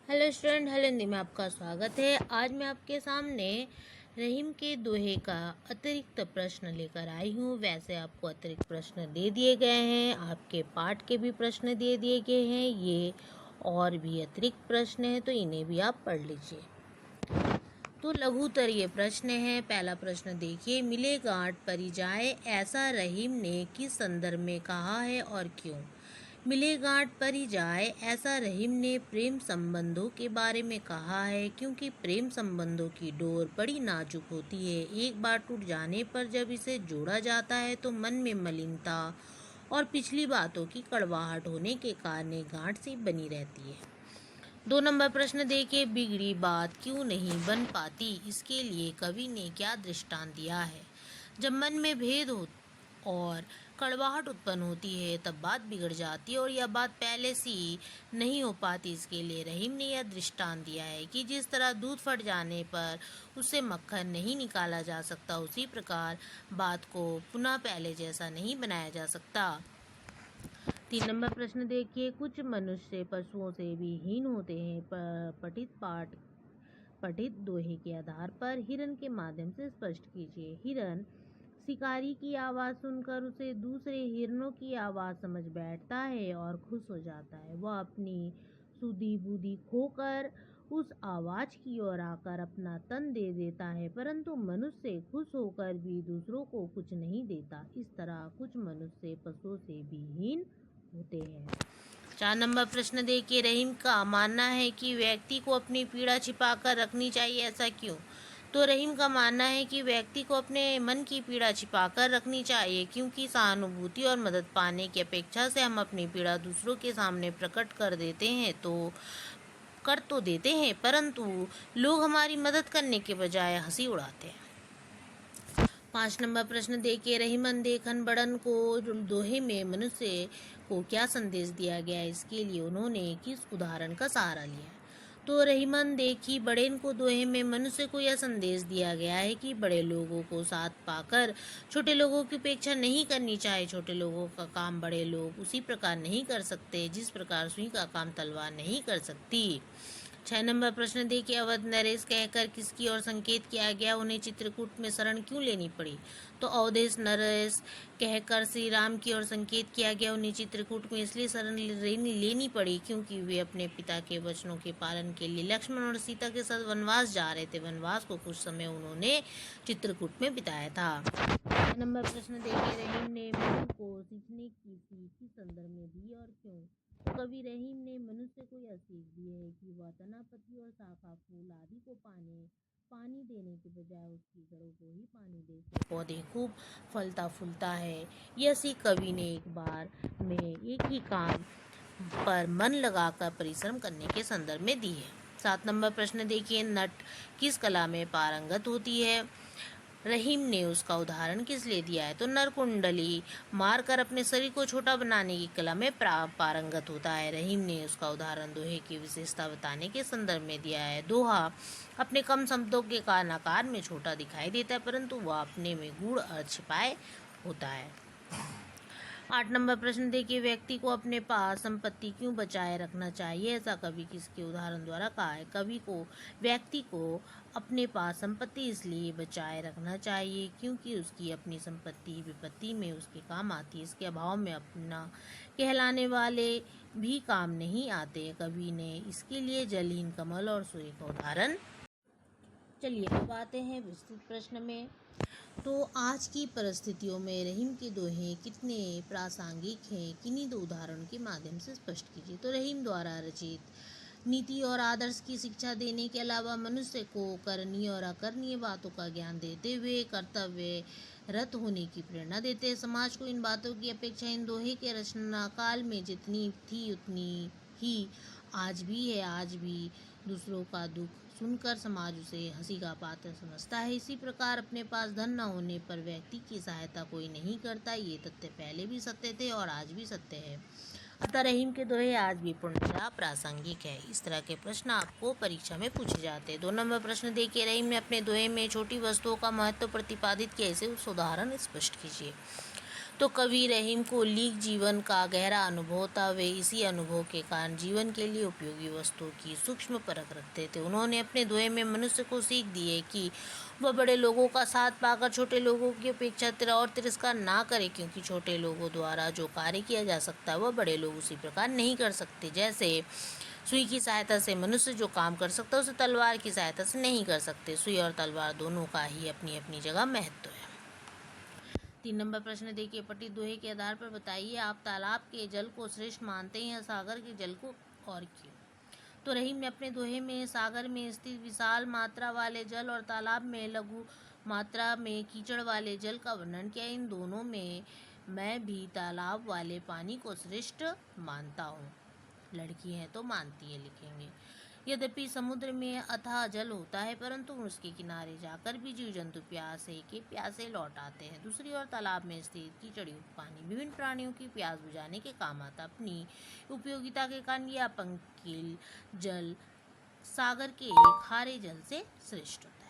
Hello student, hello Hindi में आपका स्वागत है। आज मैं आपके सामने रहीम के दोहे का अतिरिक्त प्रश्न लेकर आई हूँ। वैसे आपको अतिरिक्त प्रश्न दे दिए गए हैं, आपके पाठ के भी प्रश्न दे दिए गए हैं। ये और भी अतिरिक्त प्रश्न हैं, तो इन्हें भी आप पढ़ लीजिए। तो लघुतर ये प्रश्न है। पहला प्रश्न देखिए, मिले गांठ परी जाए, ऐसा रहीम ने किस संदर्भ में कहा है और क्यों? मिले गांठ परी जाए, ऐसा रहीम ने प्रेम संबंधों के बारे में कहा है, क्योंकि प्रेम संबंधों की डोर बड़ी नाजुक होती है। एक बार टूट जाने पर जब इसे जोड़ा जाता है तो मन में मलिनता और पिछली बातों की कड़वाहट होने के कारण ये गांठ सी बनी रहती है। 2 नंबर प्रश्न देखिए, बिगड़ी बात क्यों नहीं बन पाती, इसके लिए कवि ने क्या दृष्टांत दिया है? जब मन में भेद हो और कड़वाहट उत्पन्न होती है तब बात बिगड़ जाती है और यह बात पहले सी नहीं हो पाती। इसके लिए रहीम ने यह दृष्टांत दिया है कि जिस तरह दूध फट जाने पर उससे मक्खन नहीं निकाला जा सकता, उसी प्रकार बात को पुनः पहले जैसा नहीं बनाया जा सकता। 3 नंबर प्रश्न देखिए, कुछ मनुष्य पशुओं से भी हीन होते हैं। पठित दोहे के आधार पर हिरन के माध्यम से स्पष्ट कीजिए। हिरन शिकारी की आवाज़ सुनकर उसे दूसरे हिरनों की आवाज़ समझ बैठता है और खुश हो जाता है। वह अपनी सुधी बुद्धि खोकर उस आवाज़ की ओर आकर अपना तन दे देता है, परंतु मनुष्य खुश होकर भी दूसरों को कुछ नहीं देता। इस तरह कुछ मनुष्य पशुओं से भी हीन होते हैं। 4 नंबर प्रश्न देखिए, रहीम का मानना है कि व्यक्ति को अपनी पीड़ा छिपाकर रखनी चाहिए, ऐसा क्यों? तो रहीम का मानना है कि व्यक्ति को अपने मन की पीड़ा छिपाकर रखनी चाहिए, क्योंकि सहानुभूति और मदद पाने की अपेक्षा से हम अपनी पीड़ा दूसरों के सामने प्रकट कर देते हैं, परंतु लोग हमारी मदद करने के बजाय हंसी उड़ाते हैं। 5 नंबर प्रश्न देखिए, रहीमन देखन बड़न को दोहे में मनुष्य को क्या संदेश दिया गया है, इसके लिए उन्होंने किस उदाहरण का सहारा लिया? तो रहीमन देखी बड़ेन को दोहे में मनुष्य को यह संदेश दिया गया है कि बड़े लोगों को साथ पाकर छोटे लोगों की उपेक्षा नहीं करनी चाहिए। छोटे लोगों का काम बड़े लोग उसी प्रकार नहीं कर सकते जिस प्रकार सुई का काम तलवार नहीं कर सकती। 6 नंबर प्रश्न देखिए, अवध नरेश कहकर किसकी ओर संकेत किया गया, उन्हें चित्रकूट में शरण क्यों लेनी पड़ी? तो अवधेश नरेश कहकर श्री राम की ओर संकेत किया गया, उन्हें चित्रकूट में इसलिए शरण लेनी पड़ी क्योंकि वे अपने पिता के वचनों के पालन के लिए लक्ष्मण और सीता के साथ वनवास जा रहे थे। वनवास को कुछ समय उन्होंने चित्रकूट में बिताया था। 6 नंबर प्रश्न देखिए, रहीम ने मनु को सीखने की सीख किस संदर्भ में दी और क्यों? तो कवि रहीम ने मनुष्य को यह सीख दी है कि वह तना, पत्ती और शाखा, फूल आदि को पानी देने के बजाय उसकी जड़ों को ही पानी दे से पौधे खूब फलता फूलता है। यह सीख कवि ने एक बार में एक ही काम पर मन लगाकर परिश्रम करने के संदर्भ में दी है। 7 नंबर प्रश्न देखिए, नट किस कला में पारंगत होती है? रहीम ने उसका उदाहरण किस लिए दिया है? तो नरकुंडली मारकर अपने शरीर को छोटा बनाने की कला में पारंगत होता है। रहीम ने उसका उदाहरण दोहे की विशेषता बताने के संदर्भ में दिया है। दोहा अपने कम शब्दों के कारण आकार में छोटा दिखाई देता है, परंतु वह अपने में गूढ़ अर्थ छिपाए होता है। 8 नंबर प्रश्न देखिए, व्यक्ति को अपने पास संपत्ति क्यों बचाए रखना चाहिए, ऐसा कवि किसके उदाहरण द्वारा कहा है? व्यक्ति को अपने पास संपत्ति इसलिए बचाए रखना चाहिए क्योंकि उसकी अपनी संपत्ति विपत्ति में उसके काम आती है। इसके अभाव में अपना कहलाने वाले भी काम नहीं आते। कवि ने इसके लिए जलहीन कमल और सूर्य का उदाहरण। चलिए अब आते हैं विस्तृत प्रश्न में। तो आज की परिस्थितियों में रहीम के दोहे कितने प्रासंगिक हैं, किन्हीं 2 उदाहरण के माध्यम से स्पष्ट कीजिए। तो रहीम द्वारा रचित नीति और आदर्श की शिक्षा देने के अलावा मनुष्य को करणीय और अकरणीय बातों का ज्ञान देते हुए कर्तव्य रत होने की प्रेरणा देते हैं। समाज को इन बातों की अपेक्षा इन दोहे के रचना काल में जितनी थी उतनी ही आज भी है। आज भी दूसरों का दुख सुनकर समाज उसे हंसी का पात्र समझता है। इसी प्रकार अपने पास धन न होने पर व्यक्ति की सहायता कोई नहीं करता। ये तथ्य पहले भी सत्य थे और आज भी सत्य है। अतः रहीम के दोहे आज भी पूर्णतः प्रासंगिक है। इस तरह के प्रश्न आपको परीक्षा में पूछे जाते हैं। 2 नंबर प्रश्न देखिए, रहीम ने अपने दोहे में छोटी वस्तुओं का महत्व प्रतिपादित किया, इसे उस उदाहरण स्पष्ट कीजिए। तो कवि रहीम को लीक जीवन का गहरा अनुभव था। वे इसी अनुभव के कारण जीवन के लिए उपयोगी वस्तुओं की सूक्ष्म परख रखते थे। उन्होंने अपने दोहे में मनुष्य को सीख दी है कि वह बड़े लोगों का साथ पाकर छोटे लोगों की अपेक्षा और तिरस्कार ना करे, क्योंकि छोटे लोगों द्वारा जो कार्य किया जा सकता है वह बड़े लोग उसी प्रकार नहीं कर सकते। जैसे सुई की सहायता से मनुष्य जो काम कर सकता है उसे तलवार की सहायता से नहीं कर सकते। सुई और तलवार दोनों का ही अपनी अपनी जगह महत्व है। 3 नंबर प्रश्न देखिए, पठित दोहे के आधार पर बताइए आप तालाब के जल को श्रेष्ठ मानते हैं या सागर के जल को, और क्यों। तो रहीम ने अपने दोहे में सागर में स्थित विशाल मात्रा वाले जल और तालाब में लघु मात्रा में कीचड़ वाले जल का वर्णन किया। इन दोनों में मैं भी तालाब वाले पानी को श्रेष्ठ मानता हूँ। लड़की है तो मानती है, लिखेंगे। यद्यपि समुद्र में अथाह जल होता है, परंतु उसके किनारे जाकर भी जीव जंतु प्यासे लौट आते हैं। दूसरी ओर तालाब में स्थित कीचड़युक्त पानी विभिन्न प्राणियों की प्यास बुझाने के काम आता। अपनी उपयोगिता के कारण यह पंकिल जल सागर के खारे जल से श्रेष्ठ होता है।